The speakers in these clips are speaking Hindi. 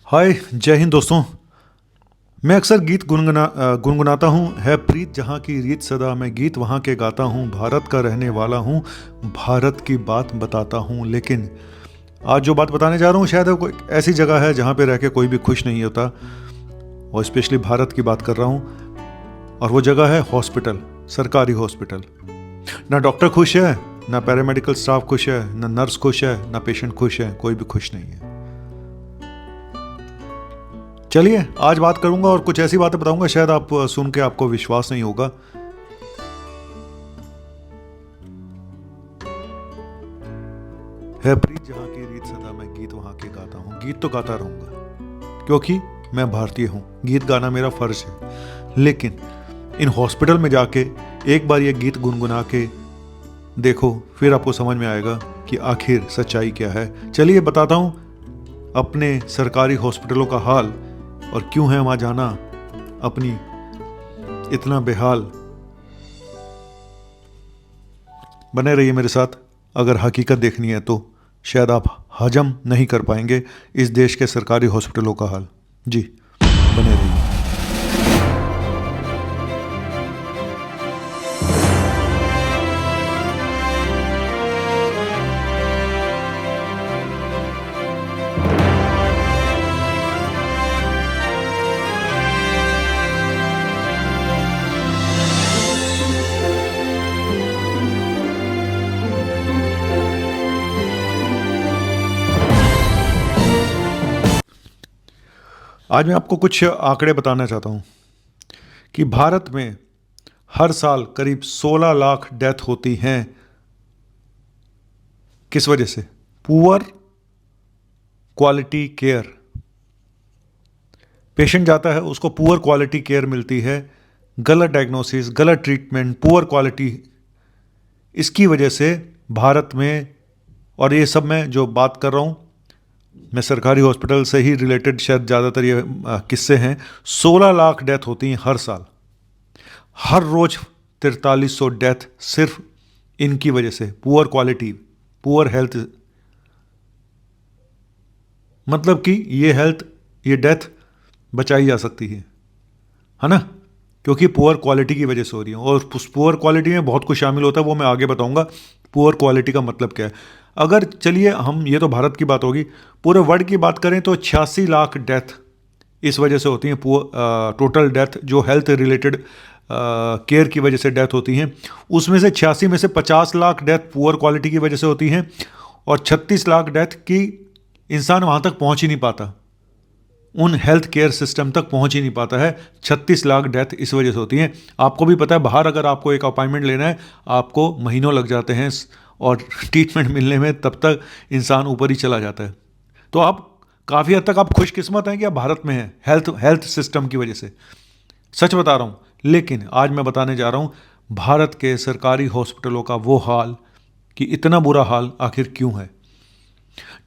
हाय, जय हिंद दोस्तों। मैं अक्सर गीत गुनगुनाता हूँ। है प्रीत जहाँ की रीत सदा, मैं गीत वहाँ के गाता हूँ। भारत का रहने वाला हूँ, भारत की बात बताता हूँ। लेकिन आज जो बात बताने जा रहा हूँ शायद कोई ऐसी जगह है जहाँ पे रह के कोई भी खुश नहीं होता, और स्पेशली भारत की बात कर रहा हूँ। और वो जगह है हॉस्पिटल, सरकारी हॉस्पिटल। ना डॉक्टर खुश है, ना पैरामेडिकल स्टाफ खुश है, ना नर्स खुश है, ना पेशेंट खुश है, कोई भी खुश नहीं है। चलिए आज बात करूंगा और कुछ ऐसी बातें बताऊंगा शायद आप सुन के आपको विश्वास नहीं होगा। है प्रीत जहाँ की रीत सदा, मैं गीत वहाँ के गाता हूँ। गीत तो गाता रहूंगा क्योंकि मैं भारतीय हूँ, गीत गाना मेरा फर्ज है। लेकिन इन हॉस्पिटल में जाके एक बार ये गीत गुनगुना के देखो, फिर आपको समझ में आएगा कि आखिर सच्चाई क्या है। चलिए बताता हूँ अपने सरकारी हॉस्पिटलों का हाल, और क्यों है वहां जाना अपनी इतना बेहाल। बने रहिए मेरे साथ। अगर हकीकत देखनी है तो शायद आप हजम नहीं कर पाएंगे इस देश के सरकारी हॉस्पिटलों का हाल। जी, बने रहिए। आज मैं आपको कुछ आंकड़े बताना चाहता हूं कि भारत में हर साल करीब 16 लाख डेथ होती हैं। किस वजह से? Poor quality care. पेशेंट जाता है, उसको पुअर क्वालिटी केयर मिलती है, गलत डायग्नोसिस, गलत ट्रीटमेंट, पुअर क्वालिटी। इसकी वजह से भारत में, और ये सब मैं जो बात कर रहा हूँ मैं सरकारी हॉस्पिटल से ही रिलेटेड, शायद ज़्यादातर ये किस्से हैं। 16 लाख डेथ होती हैं हर साल, हर रोज 4300 डेथ सिर्फ इनकी वजह से। Poor quality, poor health. मतलब कि ये डेथ बचाई जा सकती है ना, क्योंकि पुअर क्वालिटी की वजह से हो रही है। और उस पुअर क्वालिटी में बहुत कुछ शामिल होता है, वो मैं आगे बताऊंगा पुअर क्वालिटी का मतलब क्या है। अगर चलिए हम, ये तो भारत की बात होगी, पूरे वर्ल्ड की बात करें तो 86 लाख डेथ इस वजह से होती हैं। टोटल डेथ जो हेल्थ रिलेटेड केयर की वजह से डेथ होती हैं, उसमें से 86 में से 50 लाख डेथ पुअर क्वालिटी की वजह से होती हैं, और 36 लाख डेथ की इंसान वहाँ तक पहुँच ही नहीं पाता, उन हेल्थ केयर सिस्टम तक पहुंच ही नहीं पाता है। 36 लाख डेथ इस वजह से होती हैं। आपको भी पता है, बाहर अगर आपको एक अपॉइंटमेंट लेना है आपको महीनों लग जाते हैं, और ट्रीटमेंट मिलने में तब तक इंसान ऊपर ही चला जाता है। तो आप काफ़ी हद तक आप खुशकिस्मत हैं कि आप भारत में हैं हेल्थ सिस्टम की वजह से। सच बता रहा हूँ। लेकिन आज मैं बताने जा रहा हूँ भारत के सरकारी हॉस्पिटलों का वो हाल, कि इतना बुरा हाल आखिर क्यों है।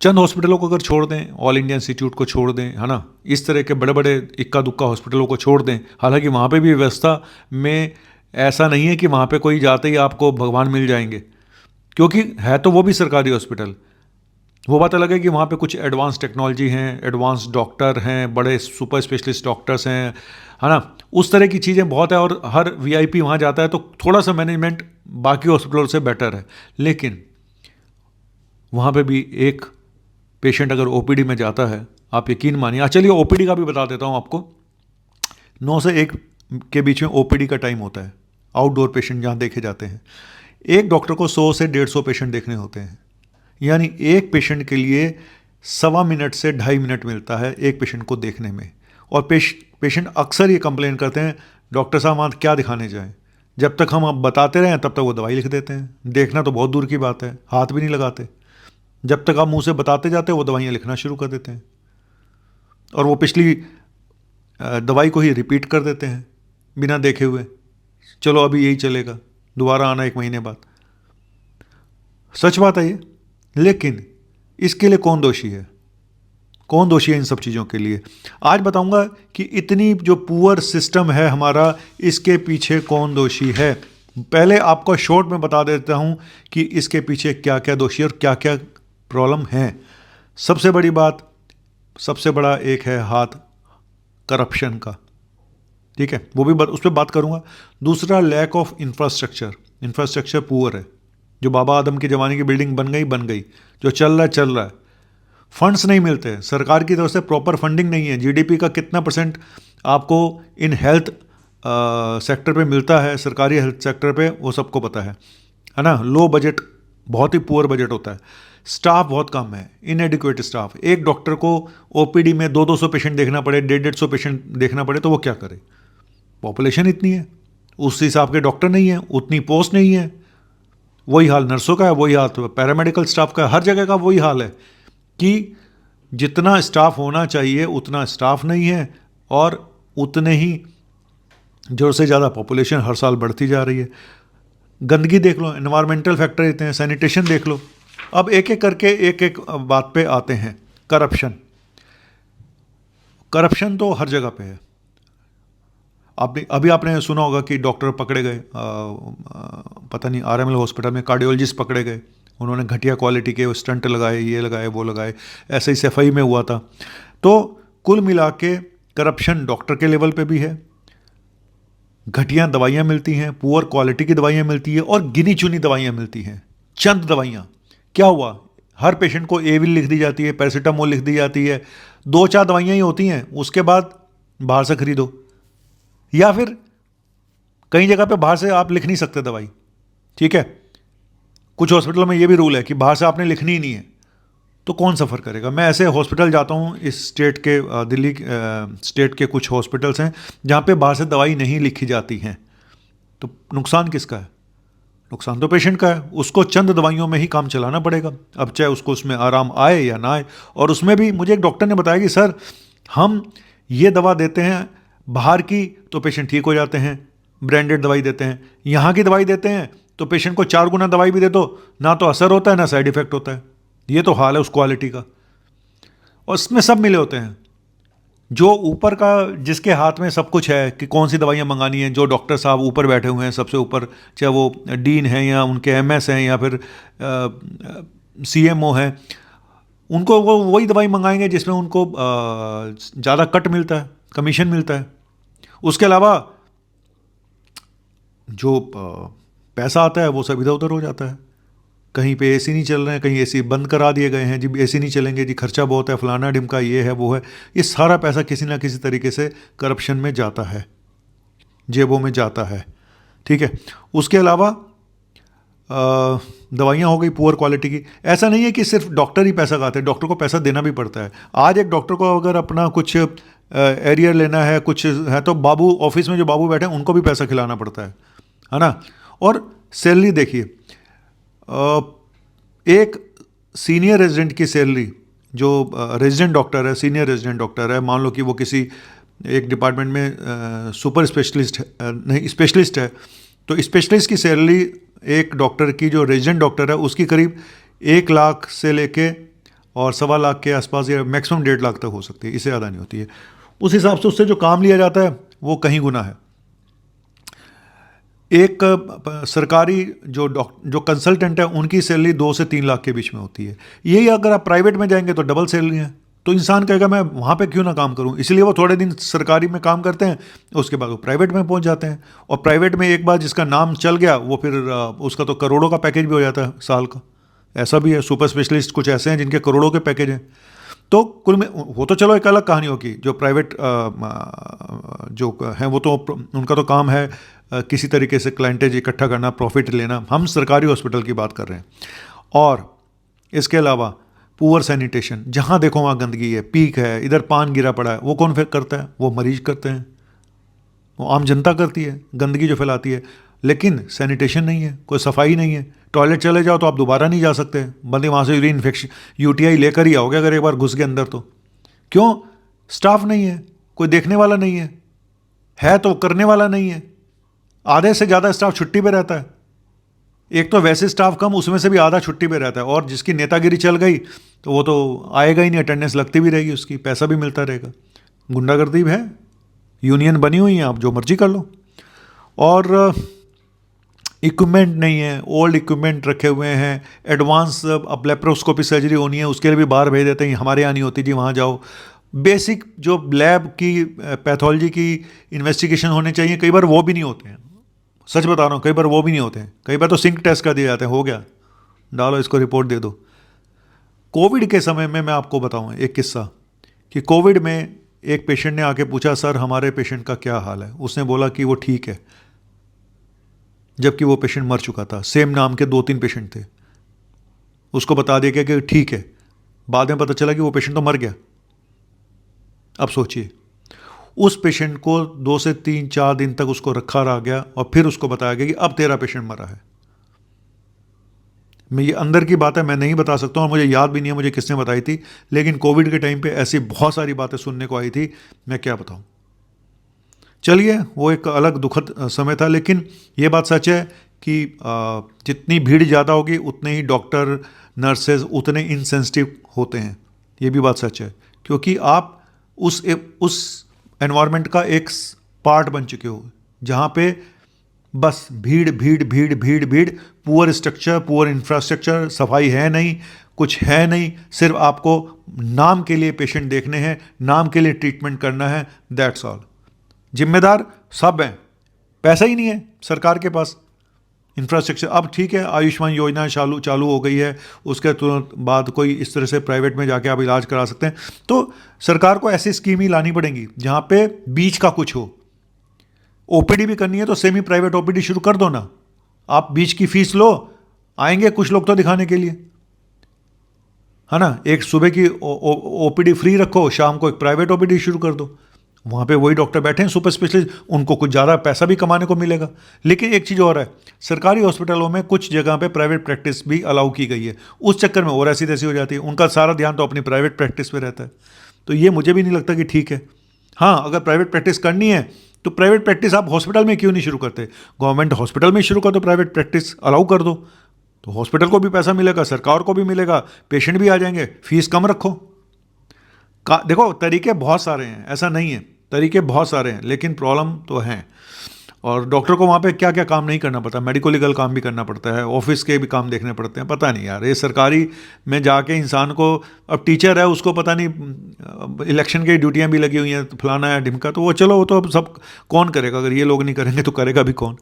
चंद हॉस्पिटलों को अगर छोड़ दें, ऑल इंडिया इंस्टीट्यूट को छोड़ दें, है ना, इस तरह के बड़े बड़े इक्का दुक्का हॉस्पिटलों को छोड़ दें। हालांकि वहाँ पे भी व्यवस्था में ऐसा नहीं है कि वहाँ पे कोई जाते ही आपको भगवान मिल जाएंगे, क्योंकि है तो वो भी सरकारी हॉस्पिटल। वो बात अलग है कि वहाँ पे कुछ एडवांस टेक्नोलॉजी हैं, एडवांस डॉक्टर हैं, बड़े सुपर स्पेशलिस्ट डॉक्टर्स हैं, है ना, उस तरह की चीज़ें बहुत है। और हर वीआईपी वहाँ जाता है तो थोड़ा सा मैनेजमेंट बाकी हॉस्पिटलों से बेटर है। लेकिन वहाँ पे भी एक पेशेंट अगर ओपीडी में जाता है, आप यकीन मानिए। चलिए ओपीडी का भी बता देता हूँ आपको। 9 से 1 के बीच में ओपीडी का टाइम होता है, आउटडोर पेशेंट जहाँ देखे जाते हैं। एक डॉक्टर को 100 से 150 पेशेंट देखने होते हैं, यानी एक पेशेंट के लिए 1.25 मिनट से 2.5 मिनट मिलता है एक पेशेंट को देखने में। और पेशेंट अक्सर ये कंप्लेन करते हैं, डॉक्टर साहब वहाँ क्या दिखाने जाएं, जब तक हम अब बताते रहें तब तक वो दवाई लिख देते हैं। देखना तो बहुत दूर की बात है, हाथ भी नहीं लगाते। जब तक आप मुंह से बताते जाते हैं वो दवाइयाँ लिखना शुरू कर देते हैं, और वो पिछली दवाई को ही रिपीट कर देते हैं बिना देखे हुए। चलो अभी यही चलेगा, दोबारा आना 1 महीने बाद। सच बात है ये। लेकिन इसके लिए कौन दोषी है? कौन दोषी है इन सब चीज़ों के लिए? आज बताऊंगा कि इतनी जो पुअर सिस्टम है हमारा, इसके पीछे कौन दोषी है। पहले आपको शॉर्ट में बता देता हूं कि इसके पीछे क्या क्या दोषी और क्या क्या प्रॉब्लम है। सबसे बड़ी बात, सबसे बड़ा एक है हाथ करप्शन का, ठीक है, वो भी उस पर बात करूँगा। दूसरा lack of infrastructure, infrastructure poor है। जो बाबा आदम के ज़माने की बिल्डिंग बन गई, जो चल रहा है चल रहा है। फंड्स नहीं मिलते हैं, सरकार की तरफ से प्रॉपर फंडिंग नहीं है। जीडीपी का कितना % आपको इन हेल्थ सेक्टर पे मिलता है, सरकारी हेल्थ सेक्टर पे, वो सबको पता है ना। लो बजट, बहुत ही पुअर बजट होता है। स्टाफ बहुत कम है, इनएडिक्वेट स्टाफ। एक डॉक्टर को ओपीडी में 200 पेशेंट देखना पड़े, 150 पेशेंट देखना पड़े, तो वो क्या करे? पॉपुलेशन इतनी है, उस हिसाब के डॉक्टर नहीं है, उतनी पोस्ट नहीं है। वही हाल नर्सों का है, वही हाल पैरामेडिकल स्टाफ का है, हर जगह का वही हाल है कि जितना स्टाफ होना चाहिए उतना स्टाफ नहीं है, और उतने ही ज़रूरत से ज़्यादा पॉपुलेशन हर साल बढ़ती जा रही है। गंदगी देख लो, एनवायरमेंटल फैक्टर इतने हैं, सैनिटेशन देख लो। अब एक एक करके एक एक बात पे आते हैं। करप्शन, करप्शन तो हर जगह पे है। आपने सुना होगा कि डॉक्टर पकड़े गए, पता नहीं आरएमएल हॉस्पिटल में कार्डियोलॉजिस्ट पकड़े गए, उन्होंने घटिया क्वालिटी के स्टंट लगाए, ये लगाए वो लगाए, ऐसे ही सफाई में हुआ था। तो कुल मिला के करप्शन डॉक्टर के लेवल पे भी है। घटिया दवाइयाँ मिलती हैं, पुअर क्वालिटी की दवाइयाँ मिलती है, और गिनी चुनी दवाइयाँ मिलती हैं, चंद दवाइयाँ। क्या हुआ, हर पेशेंट को एविल लिख दी जाती है, पैरासीटामोल लिख दी जाती है, 2-4 दवाइयाँ ही होती हैं, उसके बाद बाहर से खरीदो। या फिर कई जगह पे बाहर से आप लिख नहीं सकते दवाई, ठीक है। कुछ हॉस्पिटलों में ये भी रूल है कि बाहर से आपने लिखनी ही नहीं है। तो कौन सफ़र करेगा? मैं ऐसे हॉस्पिटल जाता हूँ, इस स्टेट के दिल्ली स्टेट के कुछ हॉस्पिटल्स हैं जहाँ पे बाहर से दवाई नहीं लिखी जाती हैं। तो नुकसान किसका है? नुकसान तो पेशेंट का है, उसको चंद दवाइयों में ही काम चलाना पड़ेगा, अब चाहे उसको उसमें आराम आए या ना आए। और उसमें भी मुझे एक डॉक्टर ने बताया कि सर, हम ये दवा देते हैं बाहर की तो पेशेंट ठीक हो जाते हैं, ब्रांडेड दवाई देते हैं। यहाँ की दवाई देते हैं तो पेशेंट को 4 गुना दवाई भी दे दो, ना तो असर होता है ना साइड इफेक्ट होता है। ये तो हाल है उस क्वालिटी का। और इसमें सब मिले होते हैं, जो ऊपर का, जिसके हाथ में सब कुछ है कि कौन सी दवाइयाँ मंगानी है, जो डॉक्टर साहब ऊपर बैठे हुए हैं सबसे ऊपर, चाहे वो डीन हैं या उनके एमएस हैं या फिर सीएमओ हैं, उनको वो वही दवाई मंगाएंगे जिसमें उनको ज़्यादा कट मिलता है, कमीशन मिलता है। उसके अलावा जो पैसा आता है वो सब इधर उधर हो जाता है। कहीं पे एसी नहीं चल रहे हैं, कहीं एसी बंद करा दिए गए हैं जी, एसी नहीं चलेंगे जी, खर्चा बहुत है, फलाना ढिमका, ये है वो है। ये सारा पैसा किसी ना किसी तरीके से करप्शन में जाता है, जेबों में जाता है, ठीक है। उसके अलावा दवाइयाँ हो गई पुअर क्वालिटी की। ऐसा नहीं है कि सिर्फ डॉक्टर ही पैसा खाते हैं, डॉक्टर को पैसा देना भी पड़ता है। आज एक डॉक्टर को अगर अपना कुछ एरियर लेना है, कुछ है, तो बाबू ऑफिस में जो बाबू बैठे हैं उनको भी पैसा खिलाना पड़ता है ना। और सैलरी देखिए, एक सीनियर रेजिडेंट की सैलरी, जो रेजिडेंट डॉक्टर है, सीनियर रेजिडेंट डॉक्टर है, मान लो कि वो किसी एक डिपार्टमेंट में सुपर स्पेशलिस्ट नहीं स्पेशलिस्ट है, तो स्पेशलिस्ट की सैलरी एक डॉक्टर की, जो रेजिडेंट डॉक्टर है, उसकी करीब 1 लाख से लेके और 1.25 लाख के आसपास, या मैक्सिमम 1.5 लाख तक हो सकती है, इससे ज़्यादा नहीं होती है। उस हिसाब से उससे जो काम लिया जाता है वो कहीं गुना है। एक सरकारी जो कंसल्टेंट है, उनकी सैलरी 2 से 3 लाख के बीच में होती है। यही अगर आप प्राइवेट में जाएंगे तो डबल सैलरी है। तो इंसान कहेगा मैं वहाँ पे क्यों ना काम करूँ, इसलिए वो थोड़े दिन सरकारी में काम करते हैं, उसके बाद वो प्राइवेट में पहुँच जाते हैं। और प्राइवेट में एक बार जिसका नाम चल गया, वो फिर उसका तो करोड़ों का पैकेज भी हो जाता है साल का। ऐसा भी है, सुपर स्पेशलिस्ट कुछ ऐसे हैं जिनके करोड़ों के पैकेज हैं। तो कुल में वो तो चलो एक अलग कहानी होगी, जो प्राइवेट जो हैं वो तो उनका तो काम है किसी तरीके से क्लाइंटेज इकट्ठा करना, प्रॉफिट लेना। हम सरकारी हॉस्पिटल की बात कर रहे हैं। और इसके अलावा पुअर सैनिटेशन, जहाँ देखो वहाँ गंदगी है, पीक है, इधर पान गिरा पड़ा है, वो कौन फिर करता है? वो मरीज करते हैं, वो आम जनता करती है, गंदगी जो फैलाती है। लेकिन सैनिटेशन नहीं है, कोई सफाई नहीं है। टॉयलेट चले जाओ तो आप दोबारा नहीं जा सकते, बंदे वहाँ से यूरिन इन्फेक्शन, यूटीआई लेकर ही आओगे अगर एक बार घुस गए अंदर तो। क्यों? स्टाफ नहीं है, कोई देखने वाला नहीं है तो करने वाला नहीं है। आधे से ज़्यादा स्टाफ छुट्टी पे रहता है। एक तो वैसे स्टाफ कम, उसमें से भी आधा छुट्टी पे रहता है। और जिसकी नेतागिरी चल गई तो वो तो आएगा ही नहीं, अटेंडेंस लगती भी रहेगी उसकी, पैसा भी मिलता रहेगा। गुंडागर्दी है, यूनियन बनी हुई है, आप जो मर्जी कर लो। और इक्विपमेंट नहीं है, ओल्ड इक्विपमेंट रखे हुए हैं, एडवांस अब लेप्रोस्कोपी सर्जरी होनी है उसके लिए भी बाहर भेज देते हैं, हमारे यहाँ नहीं होती जी वहाँ जाओ। बेसिक जो लैब की पैथोलॉजी की इन्वेस्टिगेशन होने चाहिए कई बार वो भी नहीं होते हैं, सच बता रहा हूँ, कई बार वो भी नहीं होते हैं। कई बार तो सिंक टेस्ट कर दिए जाते हैं, हो गया, डालो इसको रिपोर्ट दे दो। कोविड के समय में मैं आपको बताऊँ एक किस्सा कि कोविड में एक पेशेंट ने आके पूछा, सर हमारे पेशेंट का क्या हाल है। उसने बोला कि वो ठीक है, जबकि वो पेशेंट मर चुका था। सेम नाम के 2-3 पेशेंट थे, उसको बता दिया गया कि ठीक है, बाद में पता चला कि वो पेशेंट तो मर गया। अब सोचिए, उस पेशेंट को 2 से 3-4 दिन तक उसको रखा रहा गया और फिर उसको बताया गया कि अब तेरा पेशेंट मरा है। मैं ये अंदर की बात है, मैं नहीं बता सकता हूँ और मुझे याद भी नहीं है मुझे किसने बताई थी, लेकिन कोविड के टाइम पे ऐसी बहुत सारी बातें सुनने को आई थी, मैं क्या बताऊँ। चलिए, वो एक अलग दुखद समय था, लेकिन ये बात सच है कि जितनी भीड़ ज़्यादा होगी उतने ही डॉक्टर नर्सेज उतने इनसेंसिटिव होते हैं। ये भी बात सच है, क्योंकि आप उस एनवायरनमेंट का एक पार्ट बन चुके हो जहाँ पे बस भीड़ भीड़ भीड़ भीड़ भीड़, पुअर स्ट्रक्चर, पुअर इंफ्रास्ट्रक्चर, सफाई है नहीं, कुछ है नहीं, सिर्फ आपको नाम के लिए पेशेंट देखने हैं, नाम के लिए ट्रीटमेंट करना है, दैट्स ऑल। जिम्मेदार सब हैं, पैसा ही नहीं है सरकार के पास। इंफ्रास्ट्रक्चर अब ठीक है, आयुष्मान योजना चालू हो गई है, उसके तुरंत बाद कोई इस तरह से प्राइवेट में जाके आप इलाज करा सकते हैं। तो सरकार को ऐसी स्कीम ही लानी पड़ेंगी जहाँ पे बीच का कुछ हो। ओपीडी भी करनी है तो सेमी प्राइवेट ओपीडी शुरू कर दो ना, आप बीच की फीस लो, आएंगे कुछ लोग तो दिखाने के लिए, है ना। एक सुबह की ओपीडी फ्री रखो, शाम को एक प्राइवेट ओपीडी शुरू कर दो, वहाँ पे वही डॉक्टर बैठे हैं सुपर स्पेशलिस्ट, उनको कुछ ज़्यादा पैसा भी कमाने को मिलेगा। लेकिन एक चीज़ और है, सरकारी हॉस्पिटलों में कुछ जगह पे प्राइवेट प्रैक्टिस भी अलाउ की गई है, उस चक्कर में और ऐसी तैसी हो जाती है, उनका सारा ध्यान तो अपनी प्राइवेट प्रैक्टिस पे रहता है। तो ये मुझे भी नहीं लगता कि ठीक है। हाँ, अगर प्राइवेट प्रैक्टिस करनी है तो प्राइवेट प्रैक्टिस आप हॉस्पिटल में क्यों नहीं शुरू करते, गवर्नमेंट हॉस्पिटल में शुरू कर दो, प्राइवेट प्रैक्टिस अलाउ कर दो, तो हॉस्पिटल को भी पैसा मिलेगा, सरकार को भी मिलेगा, पेशेंट भी आ जाएंगे, फीस कम रखो। देखो, तरीके बहुत सारे हैं, ऐसा नहीं है, तरीके बहुत सारे हैं, लेकिन प्रॉब्लम तो हैं। और डॉक्टर को वहाँ पे क्या क्या काम नहीं करना पड़ता, मेडिको लीगल काम भी करना पड़ता है, ऑफिस के भी काम देखने पड़ते हैं। पता नहीं यार, ये सरकारी में जाके इंसान को, अब टीचर है उसको पता नहीं इलेक्शन की ड्यूटियाँ भी लगी हुई हैं, तो फलाना है ढिमका, तो वो चलो, वो तो अब सब कौन करेगा, अगर ये लोग नहीं करेंगे तो करेगा भी कौन।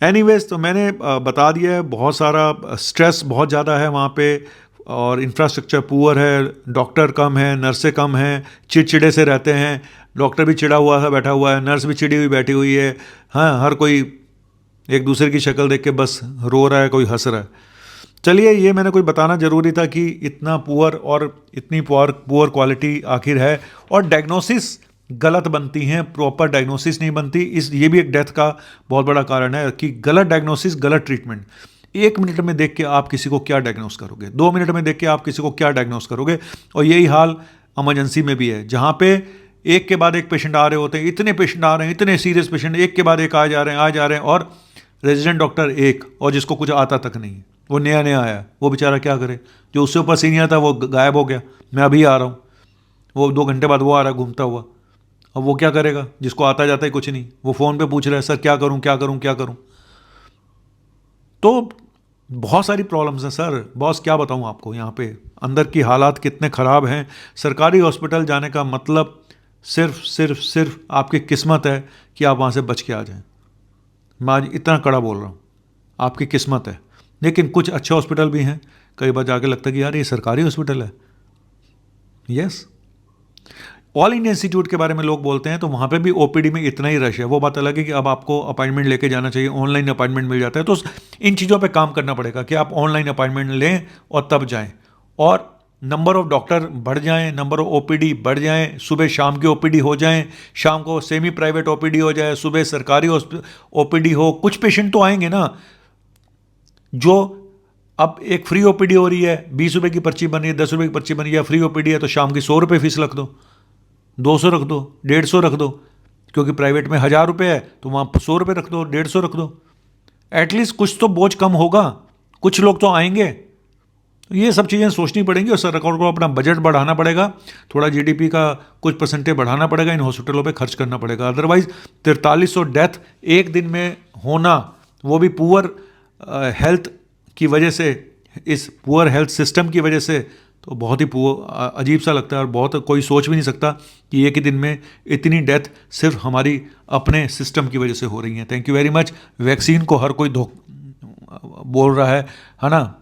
एनीवेज, तो मैंने बता दिया है, बहुत सारा स्ट्रेस बहुत ज़्यादा है वहाँ पे, और इंफ्रास्ट्रक्चर पुअर है, डॉक्टर कम है, नर्सें कम हैं, चिड़चिड़े से रहते हैं, डॉक्टर भी चिड़ा हुआ सा बैठा हुआ है, नर्स भी चिड़ी हुई बैठी हुई है, हाँ, हर कोई एक दूसरे की शक्ल देख के बस रो रहा है, कोई हंस रहा है। चलिए, ये मैंने कोई बताना ज़रूरी था कि इतना पुअर और इतनी पुअर क्वालिटी आखिर है, और डायग्नोसिस गलत बनती हैं, प्रॉपर डायग्नोसिस नहीं बनती। ये भी एक डेथ का बहुत बड़ा कारण है कि गलत डायग्नोसिस, गलत ट्रीटमेंट। 1 मिनट में देख के आप किसी को क्या डायग्नोस करोगे, 2 मिनट में देख के आप किसी को क्या डायग्नोस करोगे। और यही हाल इमरजेंसी में भी है, जहाँ पे एक के बाद एक पेशेंट आ रहे होते हैं, इतने पेशेंट आ रहे हैं, इतने सीरियस पेशेंट एक के बाद एक आ जा रहे हैं, और रेजिडेंट डॉक्टर एक, और जिसको कुछ आता तक नहीं है, वो नया आया, वो बेचारा क्या करे। जो उससे ऊपर सीनियर था वो गायब हो गया, मैं अभी आ रहा हूँ, वो 2 घंटे बाद वो आ रहा है घूमता हुआ। अब वो क्या करेगा, जिसको आता जाता है कुछ नहीं, वो फ़ोन पे पूछ रहा है, सर क्या करूँ क्या करूँ क्या करूँ। तो बहुत सारी प्रॉब्लम्स हैं सर, बॉस क्या बताऊँ आपको, यहाँ पे अंदर की हालात कितने ख़राब हैं। सरकारी हॉस्पिटल जाने का मतलब सिर्फ आपकी किस्मत है कि आप वहाँ से बच के आ जाएं। मैं आज इतना कड़ा बोल रहा हूँ, आपकी किस्मत है। लेकिन कुछ अच्छे हॉस्पिटल भी हैं, कई बार जाके लगता है कि यार ये सरकारी हॉस्पिटल है। यस, ऑल इंडिया इंस्टीट्यूट के बारे में लोग बोलते हैं, तो वहाँ पे भी ओपीडी में इतना ही रश है। वो बात अलग है कि अब आपको अपॉइंटमेंट लेके जाना चाहिए, ऑनलाइन अपॉइंटमेंट मिल जाता है, तो इन चीज़ों पे काम करना पड़ेगा कि आप ऑनलाइन अपॉइंटमेंट लें और तब जाएं, और नंबर ऑफ़ डॉक्टर बढ़ जाएं, नंबर ऑफ ओपीडी बढ़ जाएं, सुबह शाम की ओपीडी हो जाएं, शाम को सेमी प्राइवेट ओपीडी हो जाए, सुबह सरकारी ओपीडी हो। कुछ पेशेंट तो आएंगे ना, जो अब एक फ्री ओपीडी हो रही है, 20 रुपये की पर्ची बनी है, 10 रुपये की पर्ची बनी है, फ्री ओपीडी है, तो शाम की 100 रुपये फीस रख दो, 200 रख दो, 150 रख दो, क्योंकि प्राइवेट में 1000 रुपये है तो वहाँ 100 रुपये रख दो, 150 रख दो। एटलीस्ट कुछ तो बोझ कम होगा, कुछ लोग तो आएंगे। तो ये सब चीज़ें सोचनी पड़ेंगी, और सरकार को अपना बजट बढ़ाना पड़ेगा, थोड़ा जीडीपी का कुछ परसेंटेज बढ़ाना पड़ेगा, इन हॉस्पिटलों पे खर्च करना पड़ेगा। अदरवाइज 4300 डेथ एक दिन में होना वो भी पुअर हेल्थ की वजह से, इस पुअर हेल्थ सिस्टम की वजह से, तो बहुत ही अजीब सा लगता है और बहुत कोई सोच भी नहीं सकता कि एक ही दिन में इतनी डेथ सिर्फ हमारी अपने सिस्टम की वजह से हो रही है। Thank you very much. Vaccine को हर कोई बोल रहा है ना,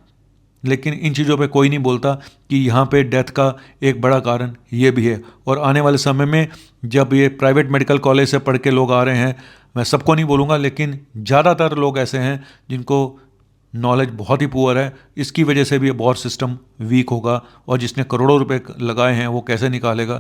लेकिन इन चीज़ों पे कोई नहीं बोलता कि यहाँ पे डेथ का एक बड़ा कारण ये भी है। और आने वाले समय में जब ये प्राइवेट मेडिकल कॉलेज से पढ़ के लोग आ रहे हैं, मैं सबको नहीं बोलूँगा लेकिन ज़्यादातर लोग ऐसे हैं जिनको नॉलेज बहुत ही पुअर है, इसकी वजह से भी बहुत सिस्टम वीक होगा और जिसने करोड़ों रुपए लगाए हैं वो कैसे निकालेगा।